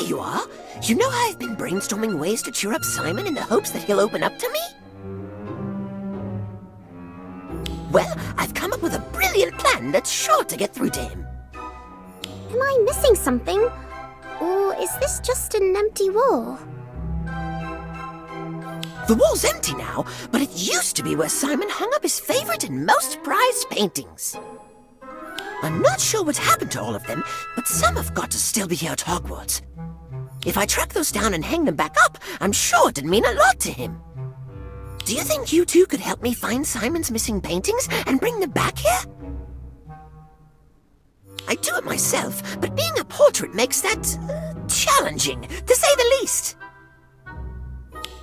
There you are! You know how I've been brainstorming ways to cheer up Simon in the hopes that he'll open up to me? Well, I've come up with a brilliant plan that's sure to get through to him. Am I missing something? Or is this just an empty wall? The wall's empty now, but it used to be where Simon hung up his favorite and most prized paintings. I'm not sure what happened to all of them, but some have got to still be here at Hogwarts. If I track those down and hang them back up, I'm sure it'd mean a lot to him. Do you think you two could help me find Simon's missing paintings and bring them back here? I do it myself, but being a portrait makes that challenging, to say the least.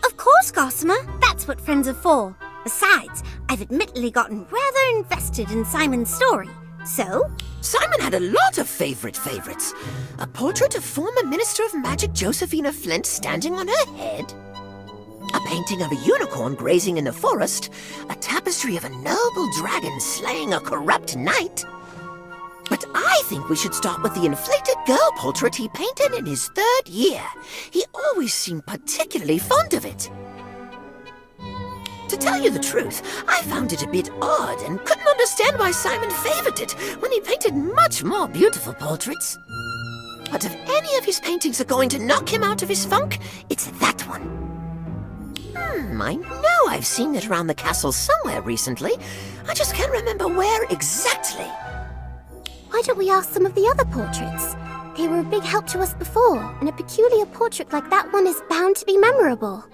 Of course, Gossamer. That's what friends are for. Besides, I've admittedly gotten rather invested in Simon's story. So? Simon had a lot of favorites. A portrait of former Minister of Magic Josephina Flint standing on her head. A painting of a unicorn grazing in the forest. A tapestry of a noble dragon slaying a corrupt knight. But I think we should start with the inflated girl portrait he painted in his 3rd year. He always seemed particularly fond of it. To tell you the truth, I found it a bit odd and couldn't understand why Simon favored it when he painted much more beautiful portraits. But if any of his paintings are going to knock him out of his funk, it's that one. I know I've seen it around the castle somewhere recently. I just can't remember where exactly. Why don't we ask some of the other portraits? They were a big help to us before, and a peculiar portrait like that one is bound to be memorable.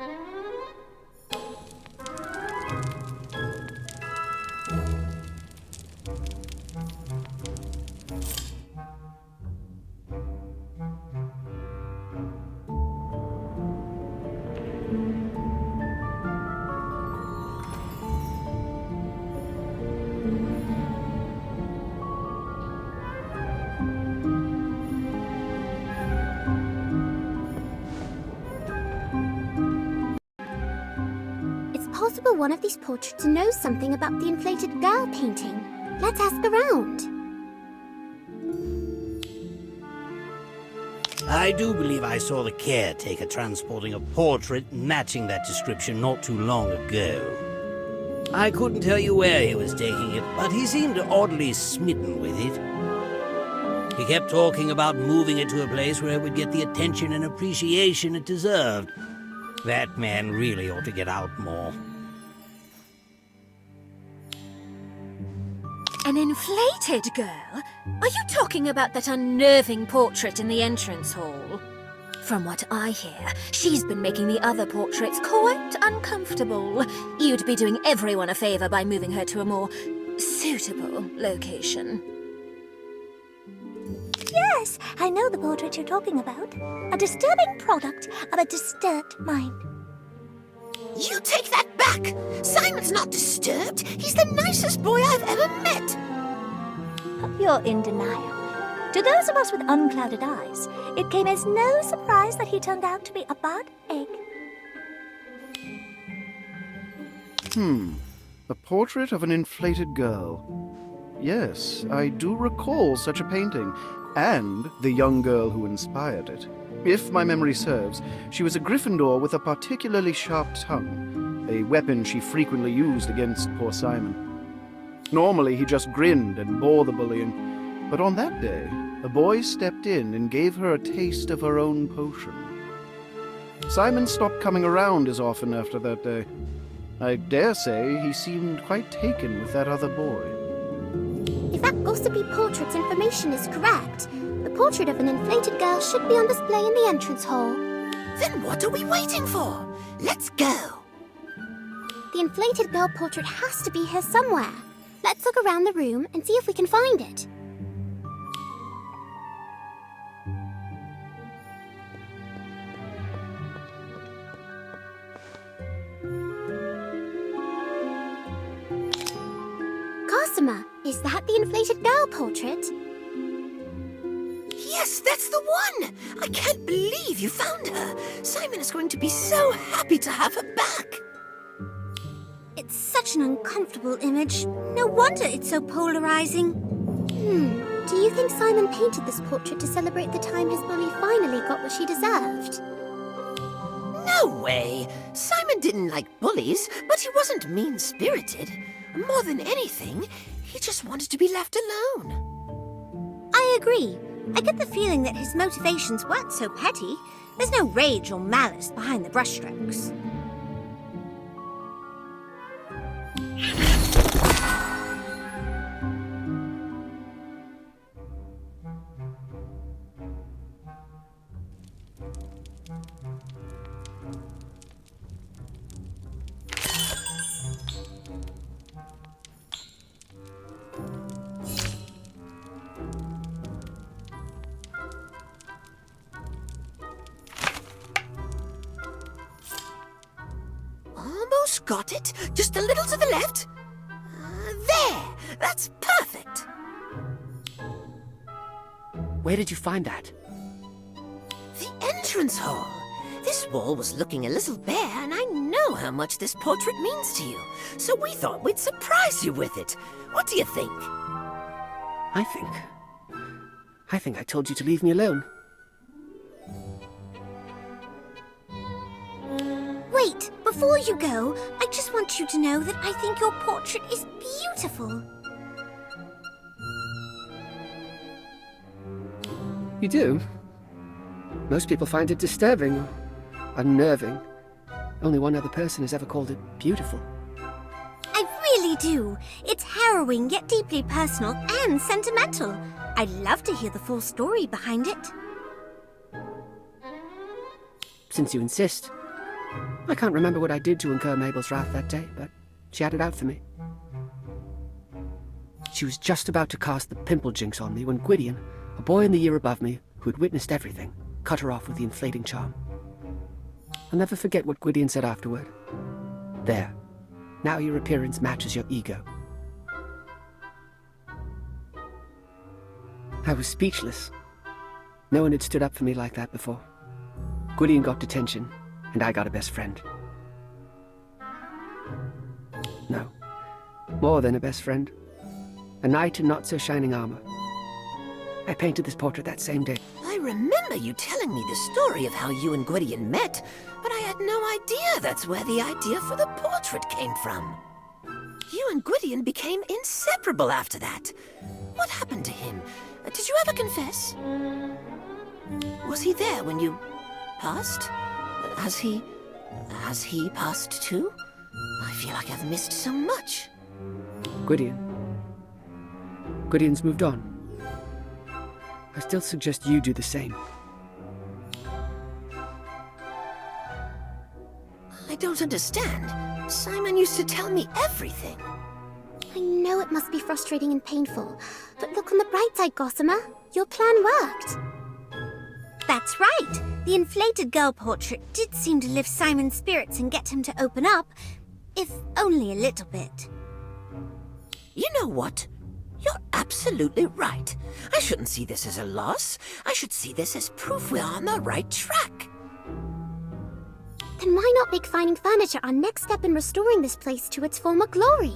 Possible one of these portraits knows something about the inflated girl painting. Let's ask around. I do believe I saw the caretaker transporting a portrait matching that description not too long ago. I couldn't tell you where he was taking it, but he seemed oddly smitten with it. He kept talking about moving it to a place where it would get the attention and appreciation it deserved. That man really ought to get out more. An inflated girl? Are you talking about that unnerving portrait in the entrance hall? From what I hear, she's been making the other portraits quite uncomfortable. You'd be doing everyone a favor by moving her to a more suitable location. Yes, I know the portrait you're talking about. A disturbing product of a disturbed mind. You take that back! Simon's not disturbed. He's the nicest boy I've ever met. You're in denial. To those of us with unclouded eyes, it came as no surprise that he turned out to be a bad egg. A portrait of an inflated girl. Yes, I do recall such a painting, and the young girl who inspired it. If my memory serves, she was a Gryffindor with a particularly sharp tongue, a weapon she frequently used against poor Simon. Normally, he just grinned and bore the bullying, but on that day, the boy stepped in and gave her a taste of her own potion. Simon stopped coming around as often after that day. I dare say he seemed quite taken with that other boy. If that gossipy portrait's information is correct, the portrait of an inflated girl should be on display in the entrance hall. Then what are we waiting for? Let's go. The inflated girl portrait has to be here somewhere. Let's look around the room and see if we can find it. Gossamer, is that the inflated girl portrait? Yes, that's the one! I can't believe you found her. Simon is going to be so happy to have her back. It's such an uncomfortable image. No wonder it's so polarizing. Do you think Simon painted this portrait to celebrate the time his mummy finally got what she deserved? No way! Simon didn't like bullies, but he wasn't mean-spirited. More than anything, he just wanted to be left alone. I agree. I get the feeling that his motivations weren't so petty. There's no rage or malice behind the brushstrokes. Almost got it. Just a little to the left. There! That's perfect! Where did you find that? The entrance hall. This wall was looking a little bare, and I know how much this portrait means to you. So we thought we'd surprise you with it. What do you think? I think I told you to leave me alone. Wait, before you go, I just want you to know that I think your portrait is beautiful. You do? Most people find it disturbing or unnerving. Only one other person has ever called it beautiful. I really do. It's harrowing yet deeply personal and sentimental. I'd love to hear the full story behind it. Since you insist. I can't remember what I did to incur Mabel's wrath that day, but she had it out for me. She was just about to cast the pimple jinx on me when Gwydion, a boy in the year above me who had witnessed everything, cut her off with the inflating charm. I'll never forget what Gwydion said afterward. There. Now your appearance matches your ego. I was speechless. No one had stood up for me like that before. Gwydion got detention, and I got a best friend. No, more than a best friend. A knight in not-so-shining armor. I painted this portrait that same day. I remember you telling me the story of how you and Gwydion met, but I had no idea that's where the idea for the portrait came from. You and Gwydion became inseparable after that. What happened to him? Did you ever confess? Was he there when you passed? Has he passed too? I feel like I've missed so much. Gwydion's moved on. I still suggest you do the same. I don't understand. Simon used to tell me everything. I know it must be frustrating and painful, but look on the bright side, Gossamer. Your plan worked. That's right. The inflated girl portrait did seem to lift Simon's spirits and get him to open up, if only a little bit. You know what? You're absolutely right. I shouldn't see this as a loss. I should see this as proof we're on the right track. Then why not make finding furniture our next step in restoring this place to its former glory?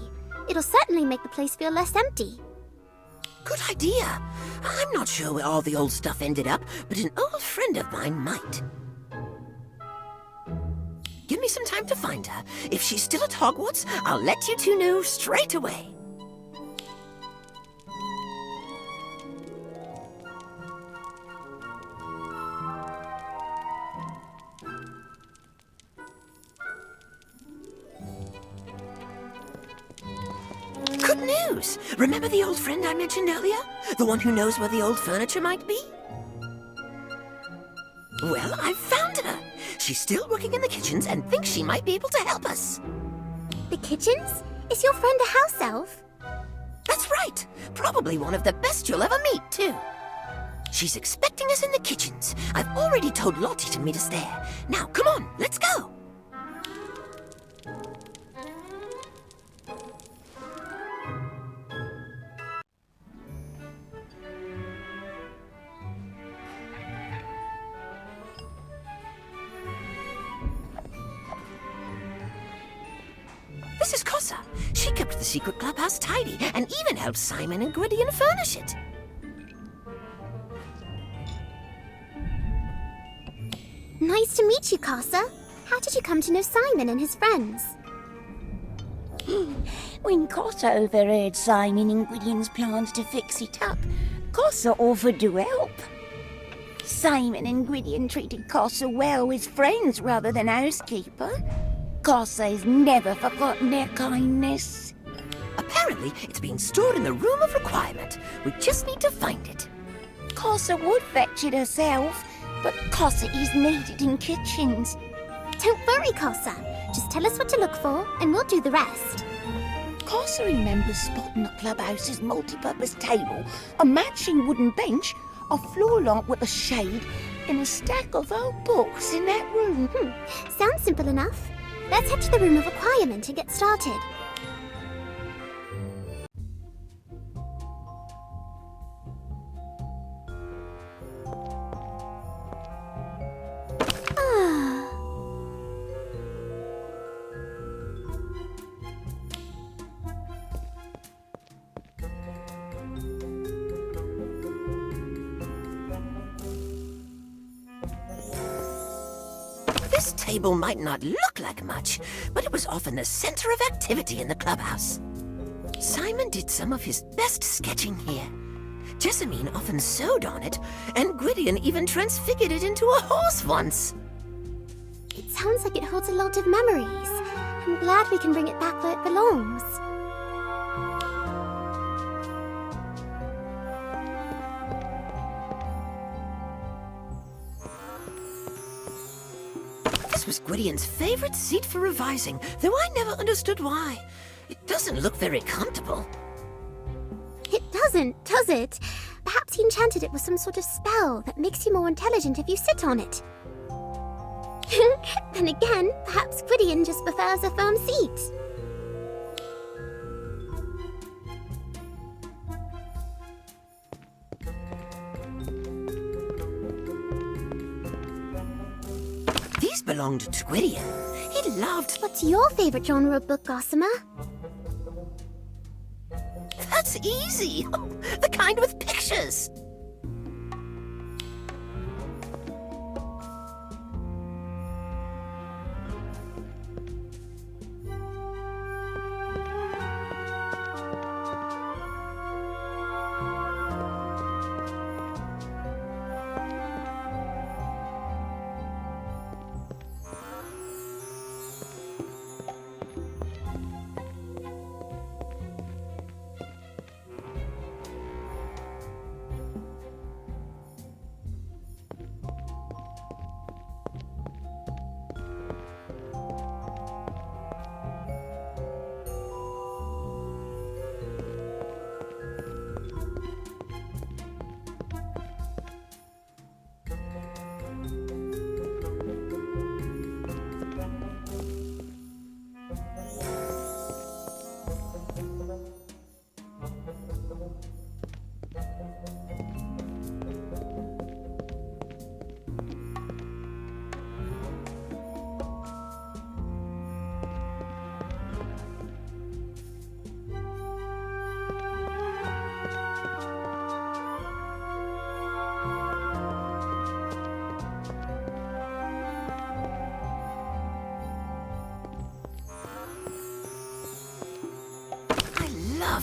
It'll certainly make the place feel less empty. Good idea. I'm not sure where all the old stuff ended up, but an old friend of mine might. Give me some time to find her. If she's still at Hogwarts, I'll let you two know straight away. Good news! Remember the old friend I mentioned earlier? The one who knows where the old furniture might be? Well, I've found her. She's still working in the kitchens and thinks she might be able to help us. The kitchens? Is your friend a house elf? That's right. Probably one of the best you'll ever meet, too. She's expecting us in the kitchens. I've already told Lottie to meet us there. Now, come on, let's go. This is Kossa. She kept the secret clubhouse tidy and even helped Simon and Gwydion furnish it. Nice to meet you, Casa. How did you come to know Simon and his friends? When Casa overheard Simon and Gwydion's plans to fix it up, Casa offered to help. Simon and Gwydion treated Casa well as friends rather than housekeeper. Casa has never forgotten their kindness. Apparently, it's being stored in the room of requirement. We just need to find it. Casa would fetch it herself, but Casa is needed in kitchens. Don't worry, Casa. Just tell us what to look for, and we'll do the rest. Casa remembers spotting the clubhouse's multi-purpose table, a matching wooden bench, a floor lamp with a shade, and a stack of old books in that room. Sounds simple enough. Let's head to the room of requirement and get started. This table might not look like much, but it was often the center of activity in the clubhouse. Simon did some of his best sketching here. Jessamine often sewed on it, and Gwydion even transfigured it into a horse once. It sounds like it holds a lot of memories. I'm glad we can bring it back where it belongs. This was Gwydion's favorite seat for revising, though I never understood why. It doesn't look very comfortable. It doesn't, does it? Perhaps he enchanted it with some sort of spell that makes you more intelligent if you sit on it. Then again, perhaps Gwydion just prefers a firm seat. These belonged to Gwydion. He loved... What's your favorite genre of book, Gossamer? That's easy! The kind with pictures!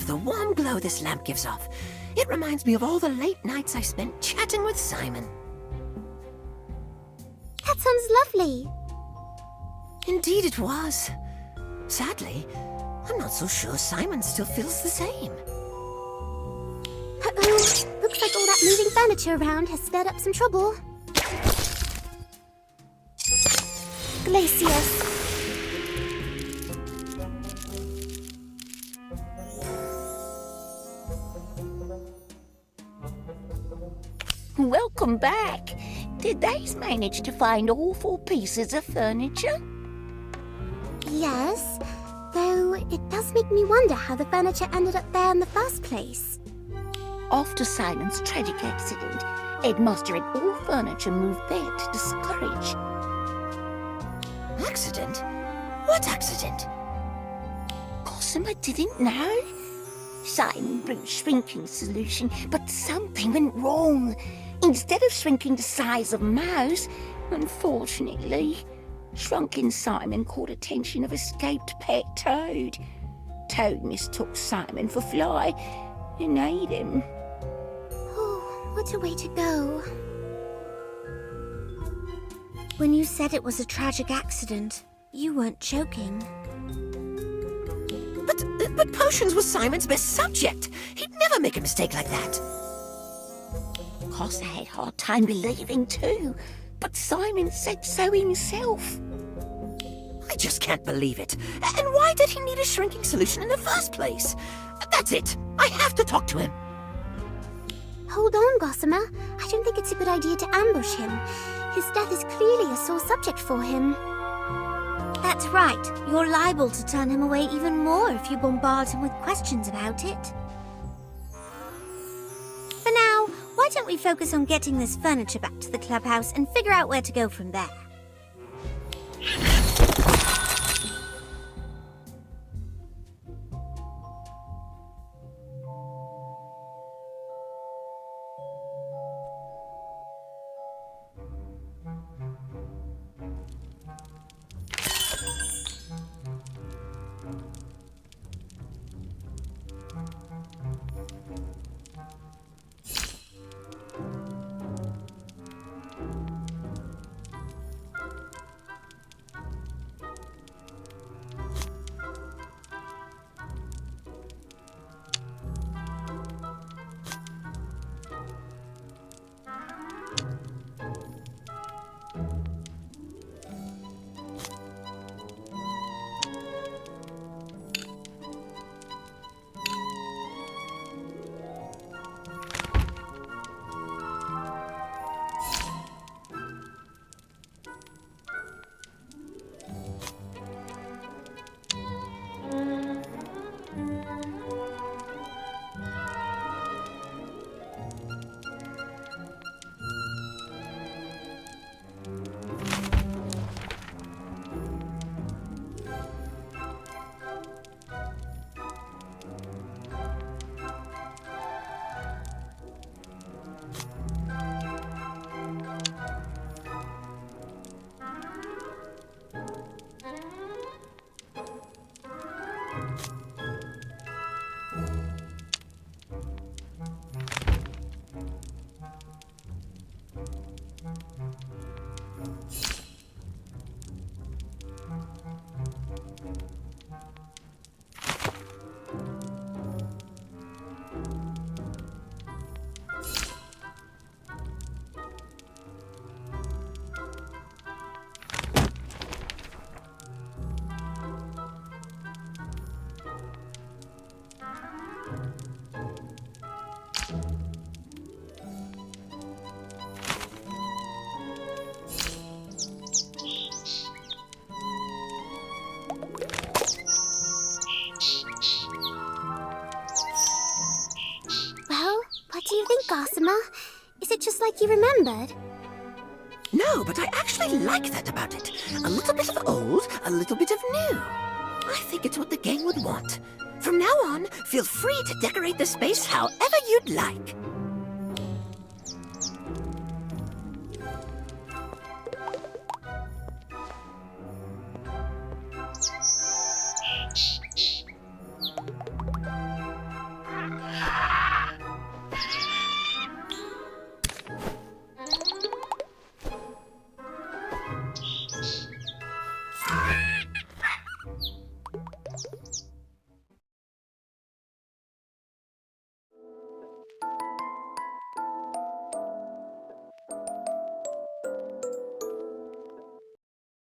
The warm glow this lamp gives off. It reminds me of all the late nights I spent chatting with Simon. That sounds lovely. Indeed it was. Sadly, I'm not so sure Simon still feels the same. Uh-oh. Looks like all that moving furniture around has stirred up some trouble. Glacius. Welcome back. Did they manage to find all 4 pieces of furniture? Yes, though it does make me wonder how the furniture ended up there in the first place. After Simon's tragic accident, Headmaster had all furniture moved there to discourage. Accident? What accident? Gossamer didn't know. Simon brewed shrinking solution, but something went wrong. Instead of shrinking the size of a mouse, Unfortunately, shrunken Simon caught attention of escaped pet Toad. Toad mistook Simon for Fly and ate him. Oh, what a way to go. When you said it was a tragic accident, you weren't joking. But potions was Simon's best subject. He'd never make a mistake like that. Course I had a hard time believing too, but Simon said so himself. I just can't believe it. And why did he need a shrinking solution in the first place? That's it. I have to talk to him. Hold on, Gossamer. I don't think it's a good idea to ambush him. His death is clearly a sore subject for him. That's right. You're liable to turn him away even more if you bombard him with questions about it. For now, why don't we focus on getting this furniture back to the clubhouse and figure out where to go from there? Gossamer? Is it just like you remembered? No, but I actually like that about it. A little bit of old, a little bit of new. I think it's what the gang would want. From now on, feel free to decorate the space however you'd like.